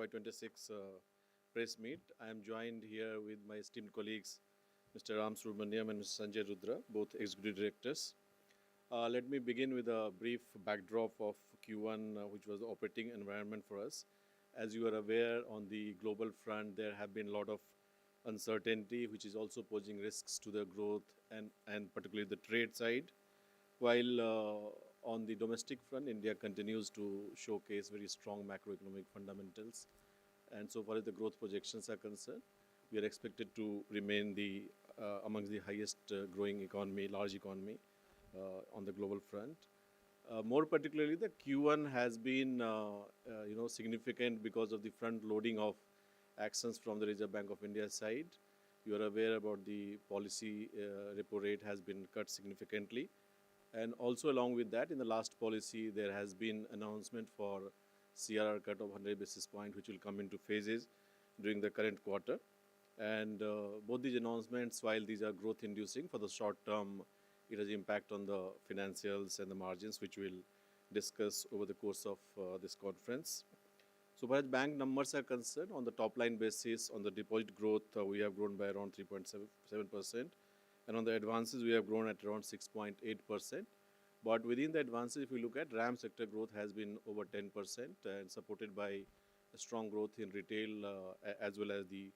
FY26 press meet. I am joined here with my esteemed colleagues, Mr. Ram Subramaniam and Mr. Sanjay Rudra, both executive directors. Let me begin with a brief backdrop of Q1, which was the operating environment for us. As you are aware, on the global front, there have been a lot of uncertainty, which is also posing risks to the growth and particularly the trade side. While on the domestic front, India continues to showcase very strong macroeconomic fundamentals. And so far as the growth projections are concerned, we are expected to remain amongst the highest growing economy, large economy on the global front. More particularly, the Q1 has been significant because of the front loading of actions from the Reserve Bank of India side. You are aware about the policy repo rate has been cut significantly. And also along with that, in the last policy, there has been announcement for CRR cut of 100 basis point, which will come into phases during the current quarter. And both these announcements, while these are growth inducing for the short term, it has impact on the financials and the margins, which we'll discuss over the course of this conference. So far as bank numbers are concerned, on the top line basis, on the deposit growth, we have grown by around 3.7%. And on the advances, we have grown at around 6.8%. But within the advances, if we look at RAM sector growth has been over 10% and supported by a strong growth in retail as well as the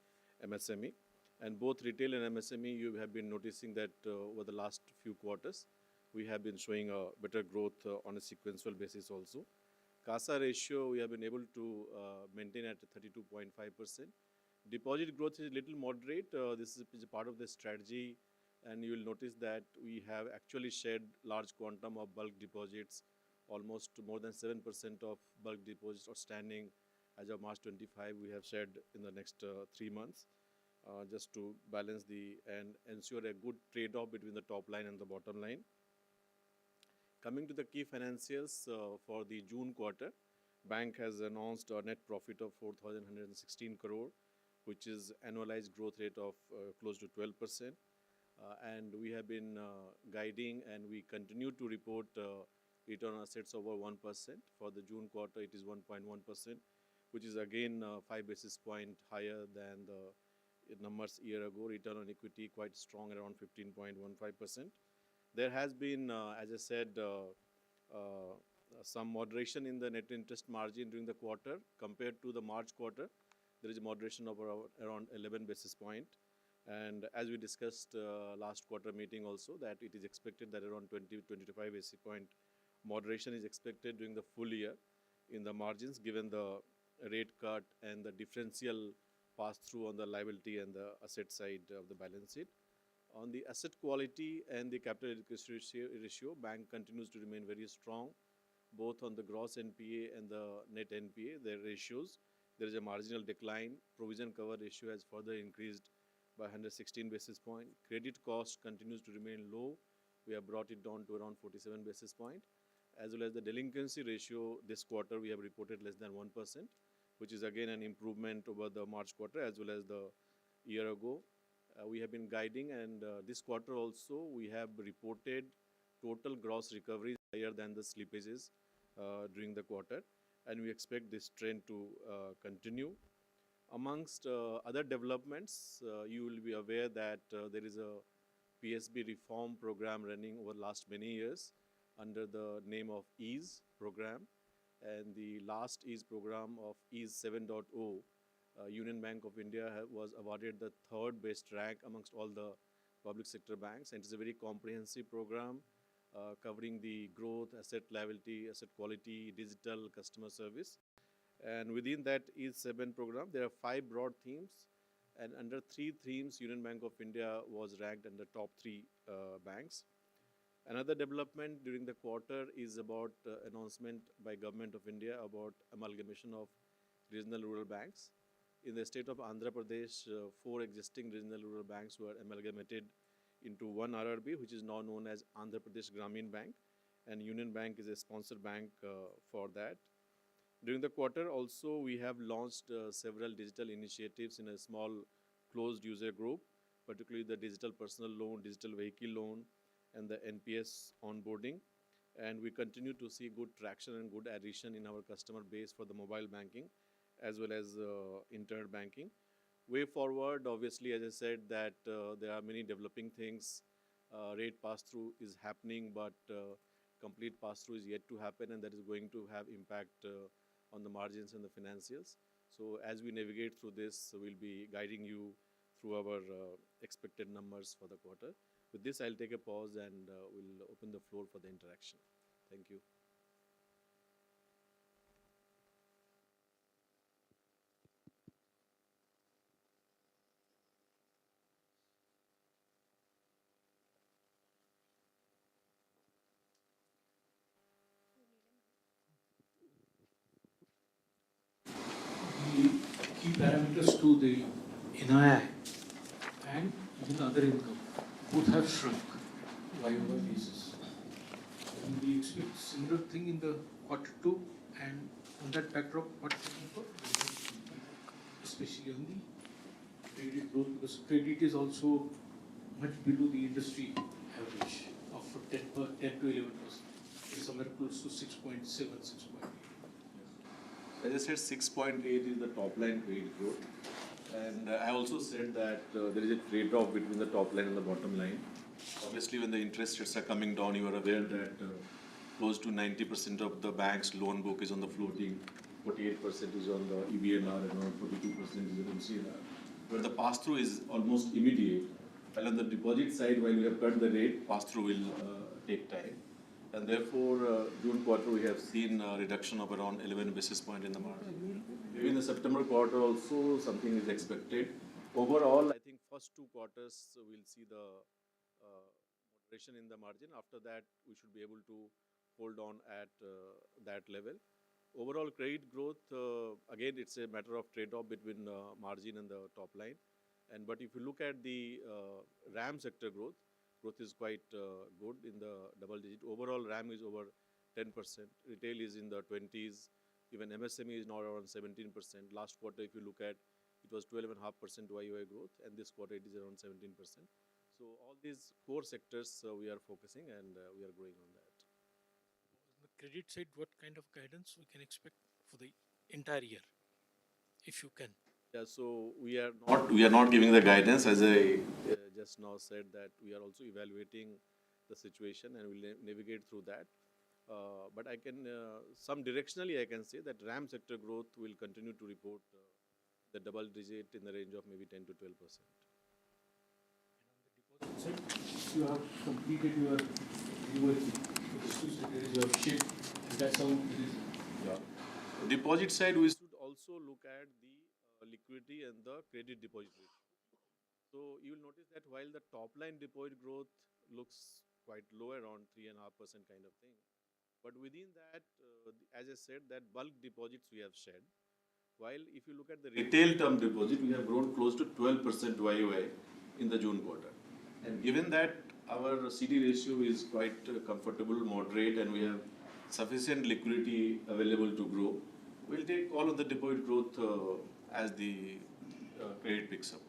MSME. And both retail and MSME, you have been noticing that over the last few quarters, we have been showing a better growth on a sequential basis also. CASA ratio, we have been able to maintain at 32.5%. Deposit growth is a little moderate. This is a part of the strategy. And you will notice that we have actually shared large quantum of bulk deposits, almost more than 7% of bulk deposits outstanding as of March 25. We have shared in the next 3 months just to balance and ensure a good trade-off between the top line and the bottom line. Coming to the key financials for the June quarter, bank has announced a net profit of 4,116 crore, which is annualized growth rate of close to 12%. And we have been guiding and we continue to report return on assets over 1%. For the June quarter, it is 1.1%, which is again 5 basis point higher than the numbers year ago. Return on equity quite strong, around 15.15%. There has been, as I said, some moderation in the net interest margin during the quarter. Compared to the March quarter, there is a moderation of around 11 basis point. And as we discussed last quarter meeting also, that it is expected that around 20-25 basis point moderation is expected during the full year in the margins, given the rate cut and the differential pass through on the liability and the asset side of the balance sheet. On the asset quality and the capital adequacy ratio, bank continues to remain very strong, both on the gross NPA and the net NPA, their ratios. There is a marginal decline. Provision cover ratio has further increased by 116 basis point. Credit cost continues to remain low. We have brought it down to around 47 basis point. As well as the delinquency ratio, this quarter we have reported less than 1%, which is again an improvement over the March quarter as well as the year ago. We have been guiding, and this quarter also we have reported total gross recoveries higher than the slippages during the quarter, and we expect this trend to continue. Amongst other developments, you will be aware that there is a PSB reform program running over the last many years under the name of EASE program. And the last EASE program of EASE 7.0, Union Bank of India was awarded the third best rank amongst all the public sector banks. And it is a very comprehensive program covering the growth, asset liability, asset quality, digital, customer service. And within that EASE 7 program, there are 5 broad themes. And under 3 themes, Union Bank of India was ranked under top 3 banks. Another development during the quarter is about announcement by Government of India about amalgamation of regional rural banks. In the state of Andhra Pradesh, 4 existing regional rural banks were amalgamated into one RRB, which is now known as Andhra Pradesh Gramin Bank. And Union Bank is a sponsor bank for that. During the quarter also, we have launched several digital initiatives in a small closed user group, particularly the digital personal loan, digital vehicle loan, and the NPS onboarding. And we continue to see good traction and good addition in our customer base for the mobile banking. as well as internet banking. Way forward, obviously, as I said, that there are many developing things. Rate pass-through is happening, but complete pass-through is yet to happen, and that is going to have impact on the margins and the financials. So as we navigate through this, we'll be guiding you through our expected numbers for the quarter. With this, I'll take a pause and we'll open the floor for the interaction. Thank you. The key parameters to the NII and even other income both have shrunk YoY basis. And we expect similar thing in the quarter two, and on that backdrop, what especially on the credit growth, because credit is also much below the industry average of 10 to 11%. It's somewhere close to 6.7, 6.8. As I said, 6.8 is the top line credit growth. And I also said that there is a trade-off between the top line and the bottom line. Obviously, when the interest rates are coming down, you are aware that close to 90% of the bank's loan book is on the floating, 48% is on the EBLR, and around 42% is on MCLR. Where the pass-through is almost immediate. While on the deposit side, while we have cut the rate, pass-through will take time. And therefore, June quarter, we have seen a reduction of around 11 basis points in the margin. Maybe in the September quarter also, something is expected. Overall, I think first two quarters, we'll see the moderation in the margin. After that, we should be able to hold on at that level. Overall credit growth, again, it's a matter of trade-off between margin and the top line. But if you look at the RAM sector growth is quite good in the double digit. Overall RAM is over 10%. Retail is in the 20s. Even MSME is now around 17%. Last quarter, if you look at, it was 12.5% YoY growth, and this quarter it is around 17%. So all these core sectors we are focusing, and we are growing on that. On the credit side, what kind of guidance we can expect for the entire year, if you can? Yeah, so we are not giving the guidance, as I just now said, that we are also evaluating the situation and we'll navigate through that. But I can, some directionally, I can say that RAM sector growth will continue to report the double digit in the range of maybe 10 to 12%. And on the deposit side, you have completed your reworking, you have shift, and that's how it is. Yeah. Deposit side, we should also look at the liquidity and the credit deposit rate. So you will notice that while the top line deposit growth looks quite low, around 3.5% kind of thing, but within that, as I said, that bulk deposits we have shed. While if you look at the retail term deposit, we have grown close to 12% YoY in the June quarter. And given that our CD ratio is quite comfortable, moderate, and we have sufficient liquidity available to grow, we'll take all of the deposit growth as the credit picks up.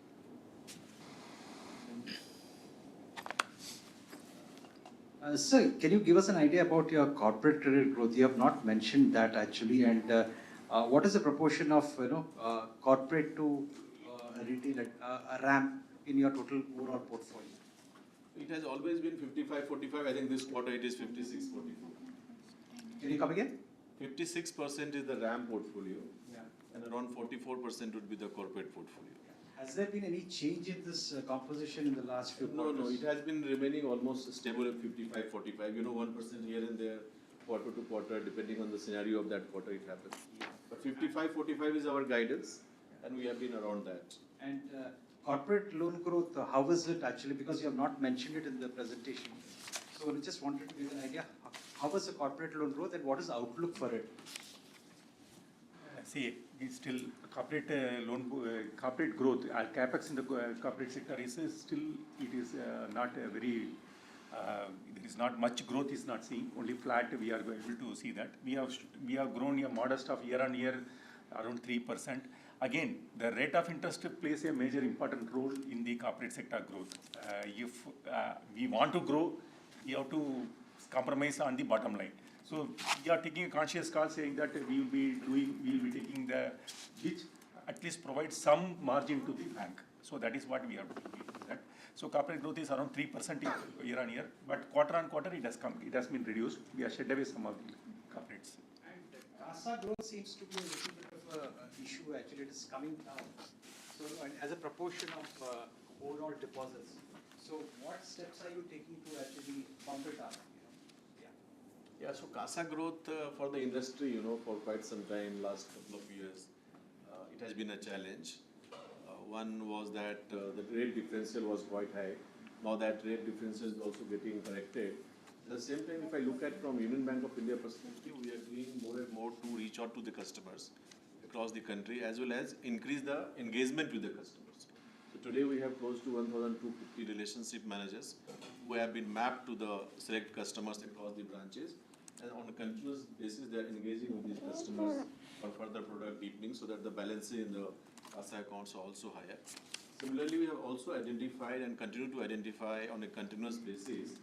Sir, can you give us an idea about your corporate credit growth? You have not mentioned that actually, and what is the proportion of corporate to retail RAM in your total overall portfolio? It has always been 55-45. I think this quarter it is 56-44. Can you come again? 56% is the RAM portfolio, Yeah. and around 44% would be the corporate portfolio. Has there been any change in this composition in the last few quarters? No, it has been remaining almost stable at 55-45. 1% here and there, quarter to quarter, depending on the scenario of that quarter, it happens. But 55-45 is our guidance, and we have been around that. And corporate loan growth, how is it actually? Because you have not mentioned it in the presentation. So we just wanted to get an idea. How was the corporate loan growth, and what is the outlook for it? See, we still corporate corporate growth. Our capex in the corporate sector is still, it is not a very. There is not much growth. Is not seeing, only flat. We are able to see that we have grown a modest of year on year around 3%. Again, the rate of interest plays a major important role in the corporate sector growth. If we want to grow, you have to compromise on the bottom line. So we are taking a conscious call saying that we will be taking the, which at least provides some margin to the bank. So that is what we are doing. That. So corporate growth is around 3% year on year, but quarter on quarter it has been reduced. We have shed away some of the corporates. And CASA growth seems to be a little bit of an issue. Actually, it is coming down. So, and as a proportion of overall deposits. So, what steps are you taking to actually bump it up? Yeah, so CASA growth for the industry, for quite some time, last couple of years, it has been a challenge. One was that the rate differential was quite high. Now that rate differential is also getting corrected. At the same time, if I look at from Union Bank of India perspective, we are doing more and more to reach out to the customers across the country as well as increase the engagement with the customers. So today we have close to 1,250 relationship managers who have been mapped to the select customers across the branches. And on a continuous basis, they are engaging with these customers for further product deepening so that the balances in the CASA accounts are also higher. Similarly, we have also identified and continue to identify on a continuous basis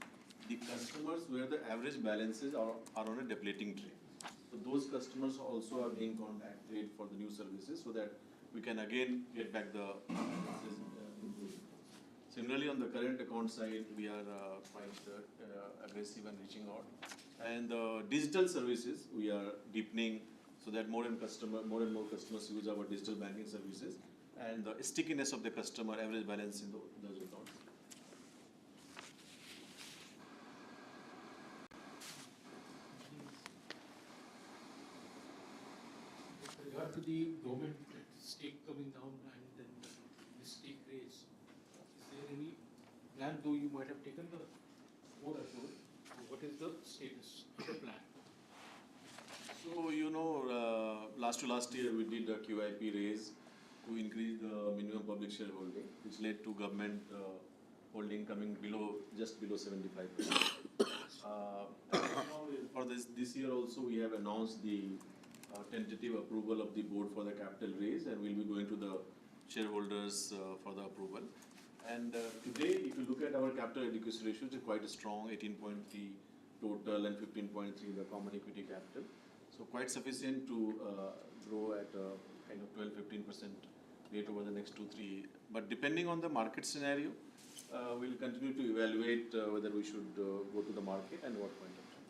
the customers where the average balances are on a depleting trend. So those customers also are being contacted for the new services so that we can again get back the balances improved. Similarly, on the current account side, we are quite aggressive and reaching out. And digital services, we are deepening so that more and more customers use our digital banking services and the stickiness of the customer average balance in those accounts. With regard to the government stake coming down and then the stake raise, is there any plan, though you might have taken the board ashore, what is the status of the plan? So, last to last year we did a QIP raise to increase the minimum public shareholding, which led to government holding coming just below 75%. For this year also we have announced the tentative approval of the board for the capital raise, and we'll be going to the shareholders for the approval. And today, if you look at our capital adequacy ratio, it's quite strong, 18.3 total and 15.3 the common equity capital. So quite sufficient to grow at a kind of 12-15% rate over the next 2-3. But depending on the market scenario, we'll continue to evaluate whether we should go to the market and what point of time.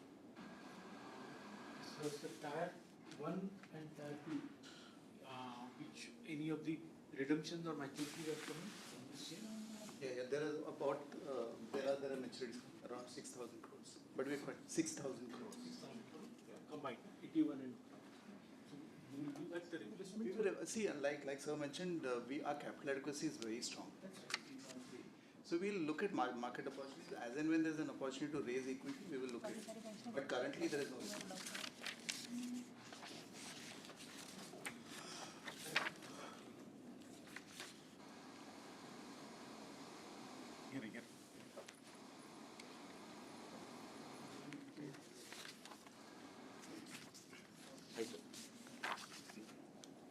So the tier 1 and tier 2, which any of the redemptions or maturities are coming from this year? Yeah, there are about there are maturities around 6,000 crores, but we've got 6,000 crores. 6,000 crores combined, 81 and so you will do that the replacement? We will see, like sir mentioned, our capital adequacy is very strong. That's right. So we'll look at market opportunities as and when there's an opportunity to raise equity, we will look at it. But currently there is no. Here.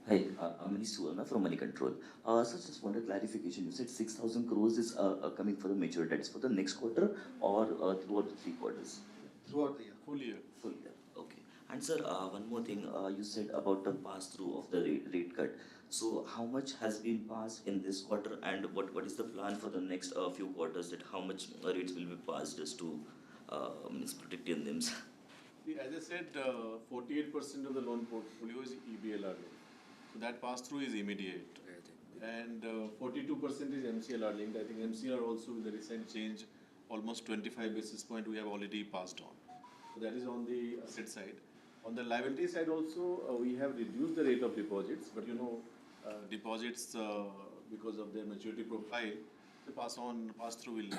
Hi, I'm Manish Suvarna from Money Control. So just wanted clarification. You said 6,000 crores is coming for the maturity. That is for the next quarter or throughout the 3 quarters? Throughout the year. Full year. Full year. Okay. And sir, one more thing. You said about the pass-through of the rate cut. So how much has been passed in this quarter, and what is the plan for the next few quarters? That how much rates will be passed just to protect your NIMs? See, as I said, 48% of the loan portfolio is EBLR loan. So that pass-through is immediate. And 42% is MCLR linked. I think MCLR also with the recent change, almost 25 basis point we have already passed on. So that is on the asset side. On the liability side also, we have reduced the rate of deposits, but deposits because of their maturity profile, the pass-through will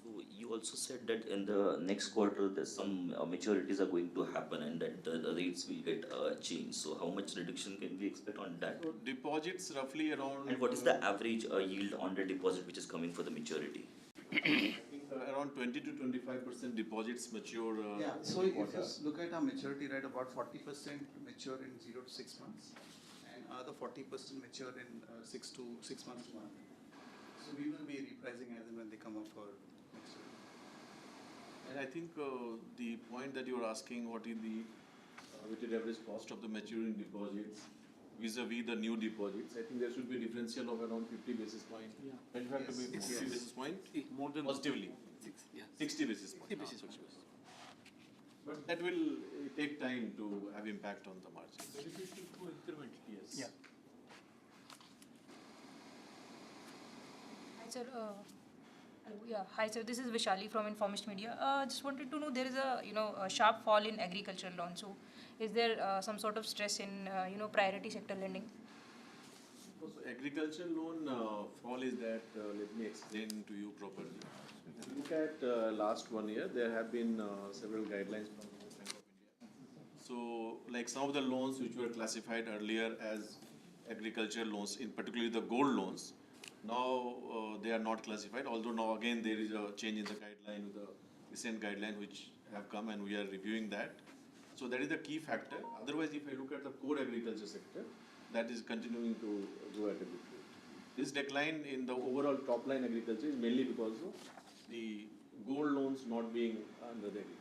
So you also said that in the next quarter, there's some maturities are going to happen and that the rates will get changed. So how much reduction can we expect on that? So deposits roughly around. And what is the average yield on the deposit which is coming for the maturity? I think around 20 to 25% deposits mature. Yeah, so if you quarter. look at our maturity rate, about 40% mature in 0 to 6 months, and another 40% mature in 6 months to 1. So we will be repricing as and when they come up for maturity. And I think the point that you are asking, what is the weighted average cost of the maturing deposits vis-a-vis the new deposits, I think there should be a differential of around 50 basis point. Yeah. In fact, to be 50 basis point More than positively. 60 basis point. But that will take time to have impact on the margins. Beneficial to increment. Yes. Yeah. Hi, sir. Hello. Yeah. Hi, sir. This is Vishali from Informist Media. Just wanted to know, there is a sharp fall in agricultural loans. So, is there some sort of stress in priority sector lending? So agriculture loan fall is that, let me explain to you properly. If you look at last 1 year, there have been several guidelines from the Bank of India. So like some of the loans which were classified earlier as agriculture loans, in particularly the gold loans, now they are not classified, although now again there is a change in the guideline with the recent guideline which have come and we are reviewing that. So that is the key factor. Otherwise, if I look at the core agriculture sector, that is continuing to grow at a good rate. This decline in the overall top line agriculture is mainly because of the gold loans not being under the agriculture.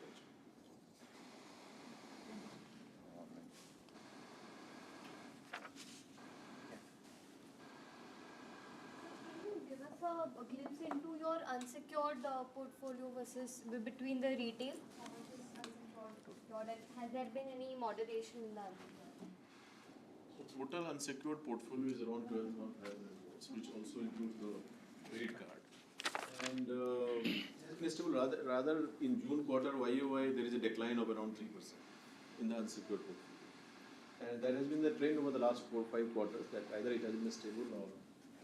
Can you give us a glimpse into your unsecured portfolio versus between the retail? How much is unsecured, secured, and has there been any moderation in the unsecured? Total unsecured portfolio is around 12,500 crores, which also includes the credit card. And rather in June quarter YOY there is a decline of around 3% in the unsecured portfolio. And that has been the trend over the last 4-5 quarters, that either it has been stable or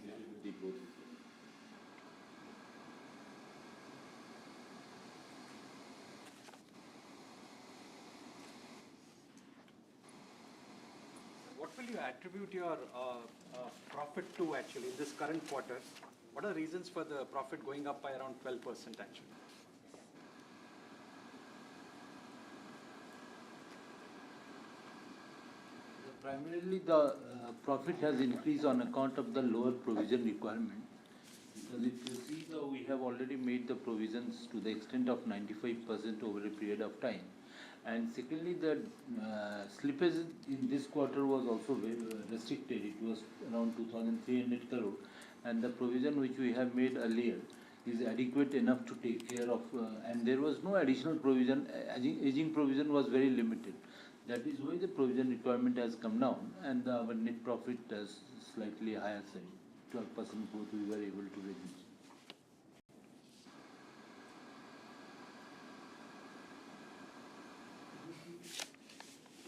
little bit degrowth. What will you attribute your profit to actually in this current quarter? What are the reasons for the profit going up by around 12% actually? Primarily, the profit has increased on account of the lower provision requirement. Because if you see, we have already made the provisions to the extent of 95% over a period of time. And secondly, the slippage in this quarter was also very restricted. It was around 2,300 crore. And the provision which we have made earlier is adequate enough to take care of, and there was no additional provision. Aging provision was very limited. That is why the provision requirement has come down, and our net profit has slightly higher side. 12% growth we were able to register.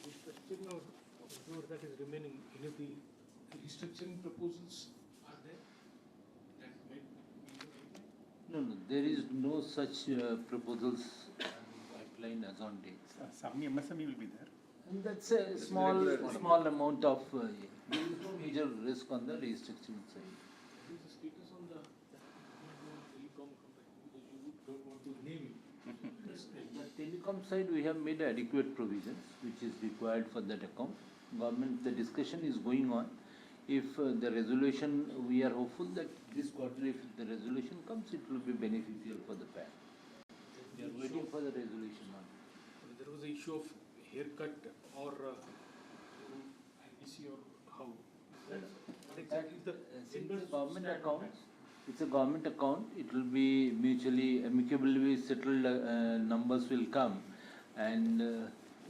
Restructuring of that is remaining, any of the restructuring proposals are there that might be? No, there is no such proposals in the pipeline as on date. Some MSME will be there. And that's a small amount of, there is no major risk on the restructuring side. What is the status on the telecom company, because you don't want to name it? The telecom side, we have made adequate provisions, which is required for that account. Government, the discussion is going on. If the resolution, we are hopeful that this quarter, if the resolution comes, it will be beneficial for the bank. We are waiting for the resolution on it. There was an issue of haircut or IBC or how? What exactly is the Since it's a government account, it's a government account, it will be mutually, amicably settled, numbers will come. And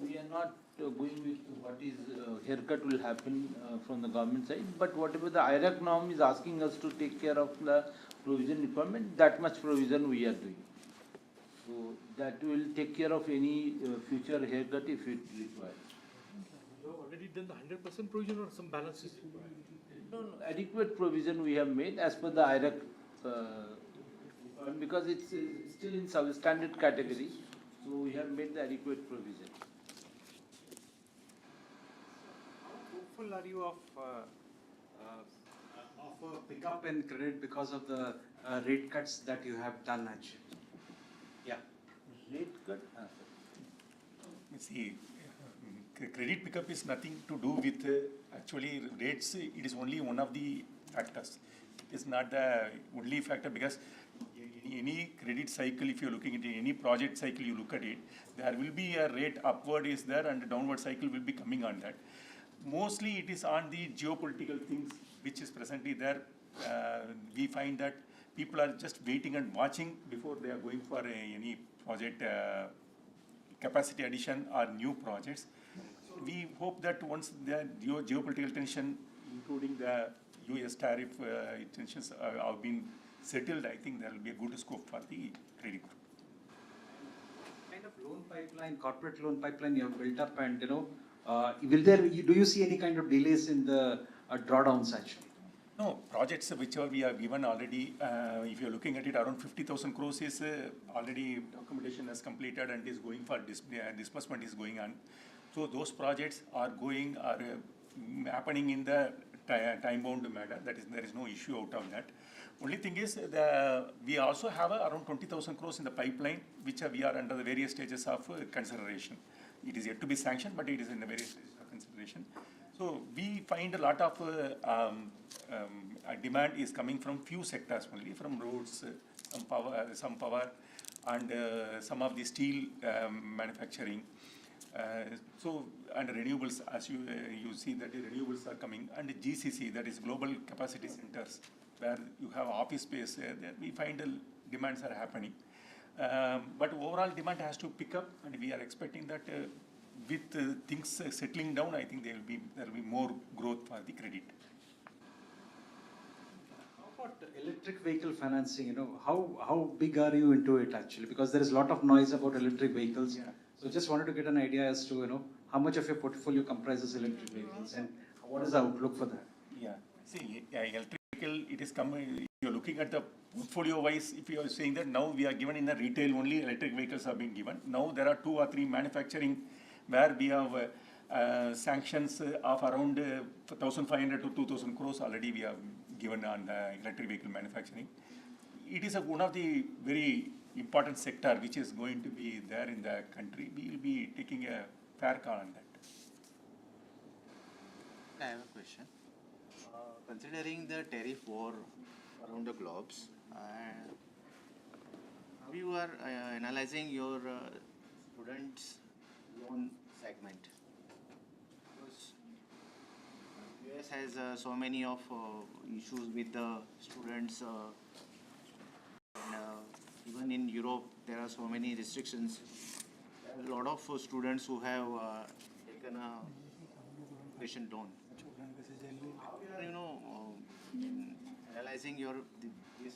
we are not going with what is haircut will happen from the government side, but whatever the IRAC norm is asking us to take care of the provision requirement, that much provision we are doing. So that will take care of any future haircut if it requires. You have already done the 100% provision or some balances? No, adequate provision we have made as per the IRAC, because it's still in substandard category, so we have made the adequate provision. How hopeful are you of a pickup in credit because of the rate cuts that you have done actually? Yeah. Rate cut? You see, credit pickup is nothing to do with actually rates. It is only one of the factors. It is not the only factor, because any credit cycle, if you're looking at any project cycle, you look at it, there will be a rate upward is there and a downward cycle will be coming on that. Mostly it is on the geopolitical things which is presently there. We find that people are just waiting and watching before they are going for any project capacity addition or new projects. So we hope that once the geopolitical tension, including the US tariff tensions have been settled, I think there will be a good scope for the credit growth. Kind of loan pipeline, corporate loan pipeline you have built up, and do you see any kind of delays in the drawdowns actually? No, projects whichever we have given already, if you're looking at it, around 50,000 crores is already documentation has completed and is going for disbursement is going on. So those projects are happening in the time-bound manner. That is, there is no issue out of that. Only thing is, we also have around 20,000 crores in the pipeline, which we are under the various stages of consideration. It is yet to be sanctioned, but it is in the various stages of consideration. So we find a lot of demand is coming from few sectors only, from roads, some power, and some of the steel manufacturing. And renewables, as you see that the renewables are coming, and the GCC, that is Global Capacity Centers, where you have office space, there we find demands are happening. But overall demand has to pick up, and we are expecting that with things settling down, I think there will be more growth for the credit. How about electric vehicle financing? How big are you into it actually? Because there is a lot of noise about electric vehicles. Yeah. So just wanted to get an idea as to how much of your portfolio comprises electric vehicles and what is the outlook for that? Yeah, see, electric vehicle, it is coming. If you're looking at the portfolio wise, if you are saying that now we are given in the retail only, electric vehicles have been given. Now there are 2 or 3 manufacturing where we have sanctions of around 1,500 to 2,000 crores already we have given on the electric vehicle manufacturing. It is one of the very important sector which is going to be there in the country. We will be taking a fair call on that. I have a question. Considering the tariff war around the globes, how you are analyzing your students' loan segment? Because US has so many of issues with the students, and even in Europe there are so many restrictions. There are a lot of students who have taken a education loan. How you are, analyzing this?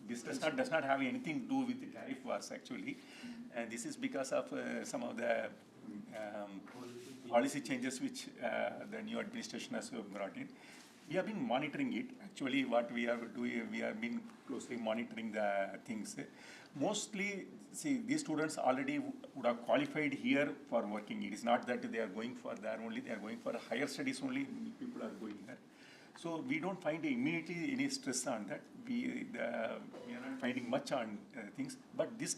This does not have anything to do with the tariff wars actually, and this is because of some of the policy changes which the new administration has brought in. We have been monitoring it. Actually, what we are doing, we have been closely monitoring the things. Mostly, see, these students already would have qualified here for working. It is not that they are going for there only, they are going for higher studies only, people are going there. So we don't find immediately any stress on that. We are not finding much on things. But this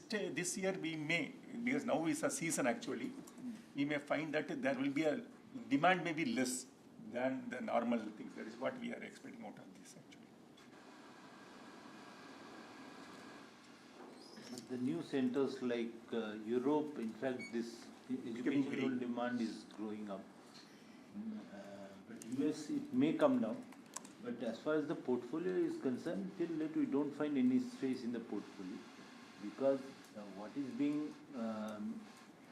year we may, because now is a season actually, we may find that there will be a demand may be less than the normal things. That is what we are expecting out of this actually. The new centers like Europe, in fact, this educational demand is growing up. But US, it may come down. But as far as the portfolio is concerned, till yet we don't find any stress in the portfolio because what is being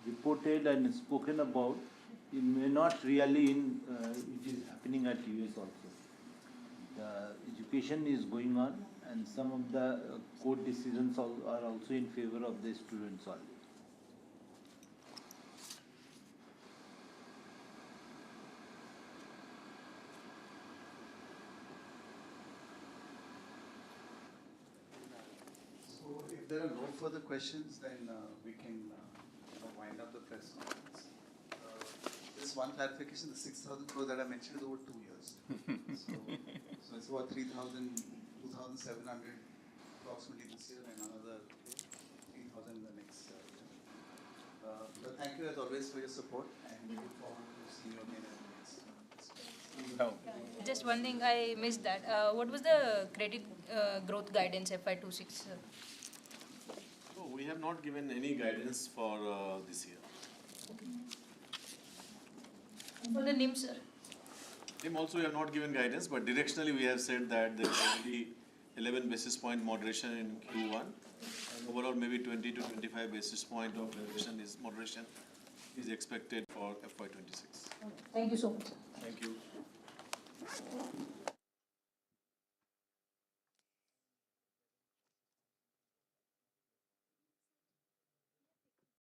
reported and spoken about, it may not really it is happening at US also. The education is going on and some of the court decisions are also in favor of the students only. So if there are no further questions, then we can wind up the press conference. Just one clarification, the 6,000 crore that I mentioned is over 2 years. so it's about 2,700 approximately this year and another 3,000 in the next year. But thank you as always for your support and we look forward to seeing you again in the next. now. Just one thing I missed that. What was the credit growth guidance FY26? So we have not given any guidance for this year. For the NIM, sir. Him also we have not given guidance, but directionally we have said that there will be 11 basis point moderation in Q1. And overall maybe 20 to 25 basis point of moderation is expected for FY26. Thank you so much, sir. Thank you.